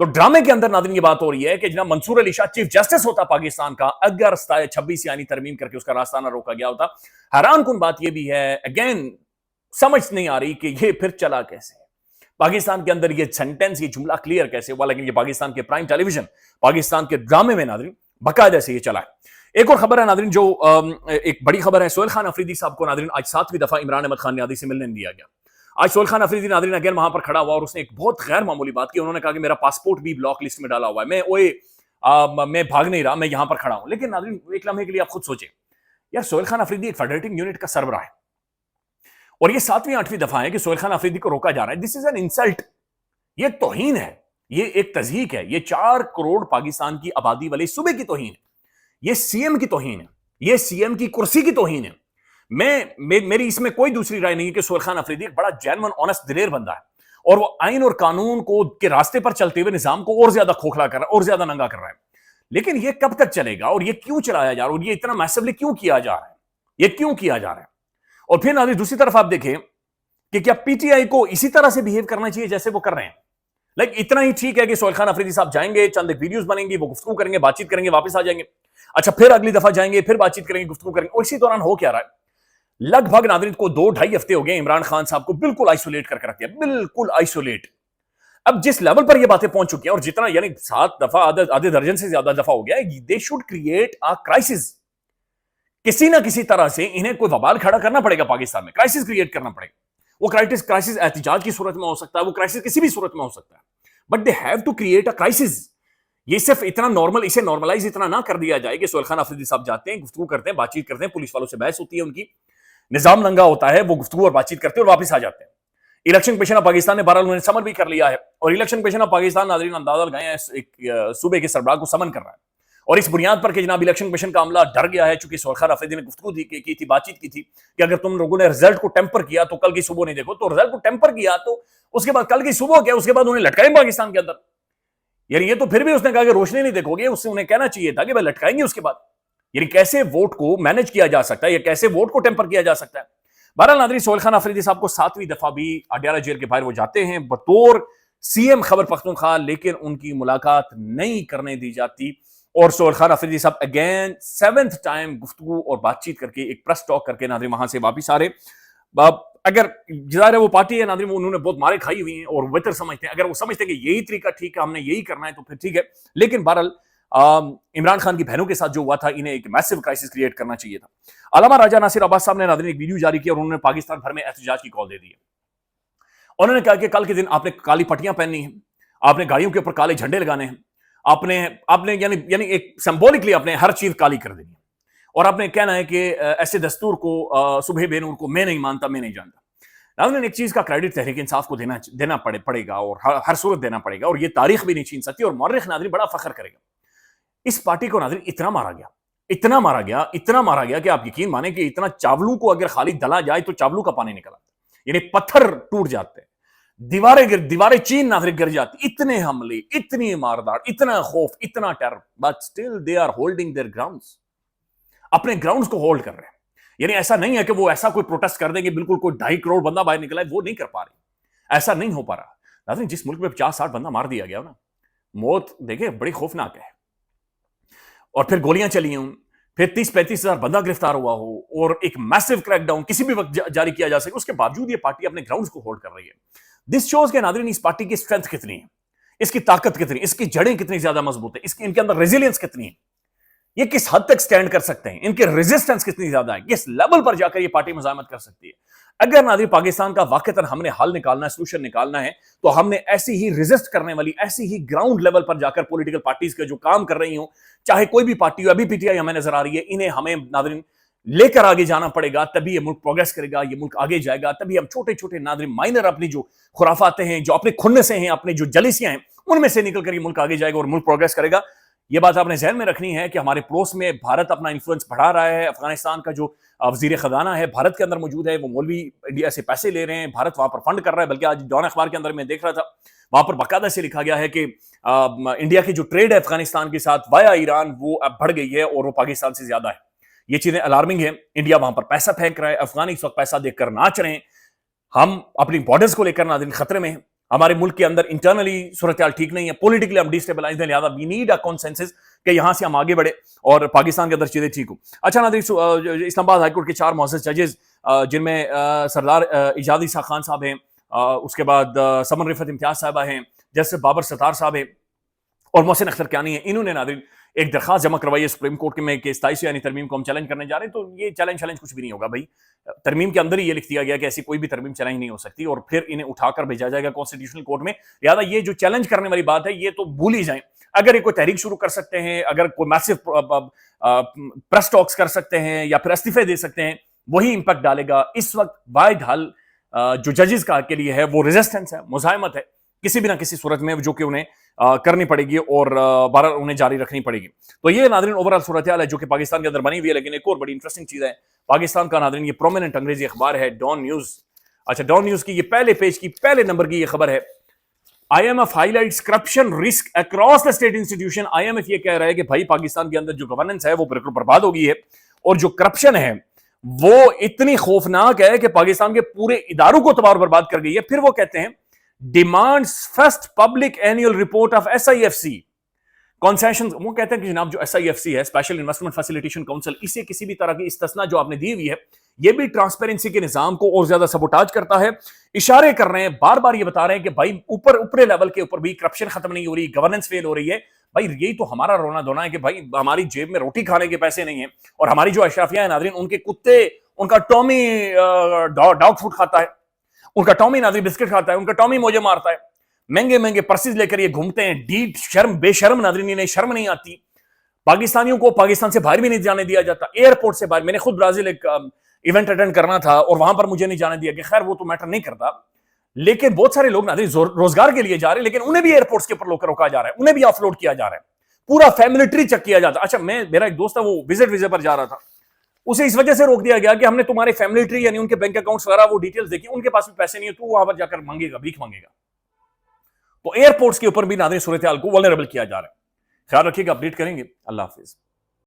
تو ڈرامے کے اندر ناظرین یہ بات ہو رہی ہے کہ جناب منصور علی شاہ چیف جسٹس ہوتا پاکستان کا اگر 26 یعنی ترمیم کر کے اس کا راستہ نہ روکا گیا ہوتا. حیران کن بات یہ بھی ہے, اگین سمجھ نہیں آ رہی کہ یہ پھر چلا کیسے پاکستان کے اندر, یہ سینٹنس, یہ جملہ کلیئر کیسے ہوا, لیکن یہ پاکستان کے پرائم ٹیلی ویژن, پاکستان کے ڈرامے میں ناظرین باقاعدہ سے یہ چلا ہے. ایک اور خبر ہے ناظرین, جو ایک بڑی خبر ہے, سہیل خان افریدی صاحب کو ناظرین آج 7ویں دفعہ عمران احمد خان نیازی سے ملنے نہیں دیا گیا. آج سہیل خان افریدی ناظرین اگین وہاں پر کھڑا ہوا اور اس نے ایک بہت غیر معمولی بات کی. انہوں نے کہا کہ میرا پاسپورٹ بھی بلاک لسٹ میں ڈالا ہوا ہے, میں بھاگ نہیں رہا, میں یہاں پر کھڑا ہوں. لیکن ناظرین ایک لمحے کے لیے آپ خود سوچیں, یار سہیل خان افریدی ایک فیڈریٹنگ یونٹ کا سربراہ ہے اور یہ 7ویں 8ویں دفعہ ہے کہ سہیل خان افریدی کو روکا جا رہا ہے. دس از این انسلٹ, یہ ایک توہین ہے, یہ ایک تضحیک ہے, یہ 4 کروڑ پاکستان کی آبادی والے صوبے کی توہین ہے, یہ سی ایم کی توہین ہے, یہ سی ایم کی کرسی کی توہین ہے. میری اس میں کوئی دوسری رائے نہیں کہ سہیل خان افریدی ایک بڑا جینون آنےسٹ دلیر بندہ ہے اور وہ آئین اور قانون کو کے راستے پر چلتے ہوئے نظام کو اور زیادہ کھوکھلا کر رہا ہے اور زیادہ ننگا کر رہا ہے. لیکن یہ کب تک چلے گا اور یہ کیوں چلایا جا رہا ہے اور یہ اتنا میسولی کیوں کیا جا رہا ہے, یہ کیوں کیا جا رہا ہے؟ اور پھر ناظرین دوسری طرف آپ دیکھیں کہ کیا پی ٹی آئی کو اسی طرح سے بہیو کرنا چاہیے جیسے وہ کر رہے ہیں. لائک اتنا ہی ٹھیک ہے کہ سہیل خان افریدی صاحب جائیں گے, چند ایک ویڈیوز بنیں گی, وہ گفتگو کریں گے, بات چیت کریں گے, واپس آ جائیں گے, اچھا پھر اگلی دفعہ جائیں گے, پھر بات چیت کریں گے, گفتگو کریں گے. اور اسی دوران ہو کیا رہا ہے, لگ بھگ ناظرین کو 2-2.5 ہفتے ہو گئے عمران خان صاحب کو بالکل آئسولیٹ کر کے رکھ دیا, بالکل آئسولیٹ. اب جس لیول پر یہ باتیں پہنچ چکی ہیں اور جتنا یعنی 7 دفعہ آدھے درجن سے زیادہ دفعہ ہو گیا ہے, they should create a crisis. کسی نہ کسی طرح سے انہیں کوئی وبال کھڑا کرنا پڑے گا پاکستان میں, کرائسس کریٹ کرنا پڑے گا. وہ کرائسس احتجاج کی صورت میں ہو سکتا ہے, وہ کرائسس کسی بھی صورت میں ہو سکتا ہے, but they have to create a crisis. یہ صرف اتنا نارمل, اسے نارملائز اتنا نہ کر دیا جائے کہ سہیل خان افریدی صاحب جاتے ہیں, گفتگو کرتے ہیں, بات چیت کرتے ہیں, پولیس والوں سے بحث ہوتی ہے, ان کی نظام ننگا ہوتا ہے, وہ گفتگو اور بات چیت کرتے ہیں اور واپس آ جاتے ہیں. الیکشن کمیشن آف پاکستان نے بہرحال انہوں نے سمن بھی کر لیا ہے اور الیکشن کمیشن آف پاکستان ناظرین اندازہ لگائیں ایک صوبے کے سربراہ کو سمن کر رہا ہے اور اس بنیاد پر کہ جناب الیکشن کمیشن کا عملہ ڈر گیا ہے, چونکہ سہیل خان افریدی نے گفتگو کی تھی, بات چیت کی تھی کہ اگر تم لوگوں نے رزلٹ کو ٹیمپر کیا تو کل کی صبح نہیں دیکھو, تو رزلٹ کو ٹیمپر کیا تو اس کے بعد کل کی صبح کیا, اس کے بعد انہیں لٹکائیں پاکستان کے اندر. یعنی یہ تو پھر بھی اس نے کہا کہ روشنی نہیں دیکھو گے, اس سے انہیں کہنا چاہیے تھا کہ بھائی لٹکائیں گے اس کے بعد. یعنی کیسے ووٹ کو مینج کیا جا سکتا ہے یا کیسے ووٹ کو ٹیمپر کیا جا سکتا ہے. بہرحال ناظرین سہیل خان افریدی صاحب کو 7ویں دفعہ بھی اڈیالہ جیل کے باہر وہ جاتے ہیں بطور سی ایم خیبر پختونخوا, لیکن ان کی ملاقات نہیں کرنے دی جاتی اور سہیل خان افریدی صاحب اگین 7th ٹائم گفتگو اور بات چیت کر کے ایک پریس ٹاک کر کے ناظرین وہاں سے واپس آ رہے. اگر ظاہر ہے وہ پارٹی ہے ناظرین, انہوں نے بہت مارے کھائی ہوئی ہیں اور وطر سمجھتے ہیں, اگر وہ سمجھتے ہیں کہ یہی طریقہ ٹھیک ہے, ہم نے یہی کرنا ہے تو پھر ٹھیک ہے. لیکن بہرحال عمران خان کی بہنوں کے ساتھ جو ہوا تھا, انہیں ایک میسو کرائسس کریٹ کرنا چاہیے تھا. علامہ راجہ ناصر عباس صاحب نے ناظرین ایک ویڈیو جاری کی اور انہوں نے پاکستان بھر میں احتجاج کی کال دے دی ہے. انہوں نے کہا کہ کل کے دن آپ نے کالی پٹیاں پہننی ہیں, آپ نے گاڑیوں کے اوپر کالے جھنڈے لگانے ہیں, آپ نے یعنی ایک سمبولکلی آپ نے ہر چیز کالی کر دینی ہے اور آپ نے کہنا ہے کہ ایسے دستور کو صبح بے نور کو میں نہیں مانتا, میں نہیں جانتا. ناظرین ایک چیز کا کریڈٹ تحریک انصاف کو دینا پڑے گا اور ہر صورت دینا پڑے گا, اور یہ تاریخ بھی نہیں چھین سکتی اور مورخ ناظرین بڑا فخر کرے گا. اس پارٹی کو ناظرین اتنا مارا گیا کہ آپ یقین مانیں کہ اتنا چاولوں کو اگر خالی دلا جائے تو چاولوں کا پانی نکل آتا ہے, یعنی پتھر ٹوٹ جاتے ہیں, دیواریں چین ناظرین گر جاتی, اتنے حملے, اتنی مارداڑ, اتنا خوف, اتنا terror, but still they are holding their grounds, اپنے گراؤنڈز کو ہولڈ کر رہے ہیں. یعنی ایسا نہیں ہے کہ وہ ایسا کوئی پروٹیسٹ کر دیں گے بالکل کوئی 2.5 کروڑ بندہ باہر نکلا ہے, وہ نہیں کر پا رہے, ایسا نہیں ہو پا رہا. ناظرین جس ملک میں 50-60 بندہ مار دیا گیا نا, موت دیکھیں بڑی خوفناک ہے, اور پھر گولیاں چلی ہوں, پھر 30-35 ہزار بندہ گرفتار ہوا ہو اور ایک میسو کریک ڈاؤن کسی بھی وقت جاری کیا جا سکے, اس کے باوجود یہ پارٹی اپنے گراؤنڈز کو ہولڈ کر رہی ہے. دس شوز کے ناظرین اس پارٹی کی اسٹرینتھ کتنی ہے, اس کی طاقت کتنی, اس کی جڑیں کتنی زیادہ مضبوط ہیں, ان کے اندر ریزیلینس کتنی ہے, یہ کس حد تک سٹینڈ کر سکتے ہیں, ان کے ریزسٹنس کتنی زیادہ ہے, کس لیول پر جا کر یہ پارٹی مزاحمت کر سکتی ہے. اگر ناظرین پاکستان کا واقعتاً ہم نے حل نکالنا ہے, سولوشن نکالنا ہے, تو ہم نے ایسی ہی ریزسٹ کرنے والی, ایسی ہی گراؤنڈ لیول پر جا کر پولیٹیکل پارٹیز کے جو کام کر رہی ہوں, چاہے کوئی بھی پارٹی ہو, ابھی پی ٹی آئی ہمیں نظر آ رہی ہے, انہیں ہمیں ناظرین لے کر آگے جانا پڑے گا, تبھی یہ ملک پروگریس کرے گا, یہ ملک آگے جائے گا. تبھی ہم چھوٹے چھوٹے ناظرین مائنر اپنی جو خرافاتیں ہیں, جو اپنے کھنسے ہیں, اپنے جو جلیسیاں ہیں, ان میں سے نکل کر یہ ملک آگے جائے گا اور ملک پروگریس کرے گا. یہ بات آپ نے ذہن میں رکھنی ہے کہ ہمارے پڑوس میں بھارت اپنا انفلوئنس بڑھا رہا ہے. افغانستان کا جو وزیر خزانہ ہے بھارت کے اندر موجود ہے, وہ مولوی انڈیا سے پیسے لے رہے ہیں, بھارت وہاں پر فنڈ کر رہا ہے. بلکہ آج ڈان اخبار کے اندر میں دیکھ رہا تھا, وہاں پر باقاعدہ سے لکھا گیا ہے کہ انڈیا کی جو ٹریڈ ہے افغانستان کے ساتھ وایا ایران, وہ اب بڑھ گئی ہے اور وہ پاکستان سے زیادہ ہے. یہ چیزیں الارمنگ ہیں. انڈیا وہاں پر پیسہ پھینک رہا ہے, افغان اس وقت پیسہ دیکھ کر ناچ رہے ہیں. ہم اپنی بارڈرز کو لے کر ناظرین خطرے میں ہیں. ہمارے ملک کے اندر انٹرنلی صورتحال ٹھیک نہیں ہے, پولیٹیکلی ہم ڈیسٹیبلائز ہیں, لہٰذا وی نیڈ اے کنسنسس کہ یہاں سے ہم آگے بڑھے اور پاکستان کے اندر چیزیں ٹھیک ہوں. اچھا ناظرین, اسلام آباد ہائی کورٹ کے 4 معزز ججز جن میں سردار ایجاد عیسیٰ خان صاحب ہیں, اس کے بعد سمن رفعت امتیاز صاحبہ ہیں, جسٹس بابر ستار صاحب ہیں اور محسن اختر کیانی ہیں, انہوں نے ناظرین ایک درخواست جمع کروائی ہے سپریم کورٹ کے میں کہ 27 یعنی ترمیم کو ہم چیلنج کرنے جا رہے ہیں. تو یہ چیلنج کچھ بھی نہیں ہوگا بھائی, ترمیم کے اندر ہی یہ لکھ دیا گیا کہ ایسی کوئی بھی ترمیم چیلنج نہیں ہو سکتی اور پھر انہیں اٹھا کر بھیجا جائے گا کانسٹیٹیوشنل کورٹ میں. لہٰذا یہ جو چیلنج کرنے والی بات ہے یہ تو بھول ہی جائیں. اگر یہ کوئی تحریک شروع کر سکتے ہیں, اگر کوئی میسو پریس ٹاکس کر سکتے ہیں یا پھر استعفے دے سکتے ہیں, وہی امپیکٹ ڈالے گا. اس وقت واحد حل جو ججز کا کے لیے ہے وہ ریزسٹنس ہے, مزاحمت ہے کسی بھی نہ کسی صورت میں, جو کہ انہیں کرنی پڑے گی اور بہرحال انہیں جاری رکھنی پڑے گی. تو یہ ناظرین اوورال صورتحال ہے جو کہ پاکستان کے اندر بنی ہوئی ہے. لیکن ایک اور بڑی انٹرسٹنگ چیز ہے پاکستان کا ناظرین, یہ پرومیننٹ انگریزی اخبار ہے ڈان نیوز. اچھا, ڈان نیوز کی یہ پہلے پیج کی پہلے نمبر کی یہ خبر ہے, IMF highlights corruption risk across the state institution. IMF یہ کہہ رہا ہے کہ بھائی پاکستان کے اندر جو گورننس ہے وہ بالکل برباد ہو گئی ہے اور جو کرپشن ہے وہ اتنی خوفناک ہے کہ پاکستان کے پورے اداروں کو تباہ اور برباد کر گئی ہے. پھر وہ کہتے ہیں demands first public annual report of SIFC concession. وہ کہتے ہیں کہ جناب جو SIFC ہے, اسپیشل انویسٹمنٹ فیسیلیٹیشن کونسل, اسے کسی بھی طرح کی استثنا جو آپ نے دی ہوئی ہے یہ بھی ٹرانسپیرنسی کے نظام کو اور زیادہ سبوٹاج کرتا ہے. اشارے کر رہے ہیں, بار بار یہ بتا رہے ہیں کہ بھائی اوپرے لیول کے اوپر بھی کرپشن ختم نہیں ہو رہی, گورننس فیل ہو رہی ہے. بھائی یہی تو ہمارا رونا دھونا ہے کہ بھائی ہماری جیب میں روٹی کھانے کے پیسے نہیں ہیں اور ہماری جو اشرافیہ ہیں ناظرین, ان کے کتے, ان کا ٹامی ڈاگ فوڈ کھاتا ہے, ان کا ٹامی ناظرین بسکٹ کھاتا ہے, ان کا ٹامی موجے مارتا ہے, مہنگے مہنگے پرسز لے کر یہ گھومتے ہیں. ڈیٹ شرم بے شرم ناظرین, انہیں شرم نہیں آتی. پاکستانیوں کو پاکستان سے باہر بھی نہیں جانے دیا جاتا, ایئرپورٹ سے باہر. میں نے خود برازیل ایک ایونٹ اٹینڈ کرنا تھا اور وہاں پر مجھے نہیں جانے دیا, کہ خیر وہ تو میٹر نہیں کرتا, لیکن بہت سارے لوگ ناظرین روزگار کے لیے جا رہے ہیں لیکن انہیں بھی ایئرپورٹس کے اوپر روکا جا رہا ہے, انہیں بھی آف لوڈ کیا جا رہا ہے, پورا فیملی ٹری چیک کیا جاتا ہے. اچھا, میرا ایک دوست ہے وہ وزٹ پر جا رہا تھا, اسے اس وجہ سے روک دیا گیا کہ ہم نے تمہارے فیملی ٹری یعنی ان کے بینک اکاؤنٹس وغیرہ وہ ڈیٹیلز دیکھی, ان کے پاس بھی پیسے نہیں ہے, تو وہاں پر جا کر مانگے گا, بھیک مانگے گا. تو ایئرپورٹس کے اوپر بھی ناظرین صورتحال کو ولنریبل کیا جا رہا ہے. خیال رکھیے گا, اپڈیٹ کریں گے. اللہ حافظ.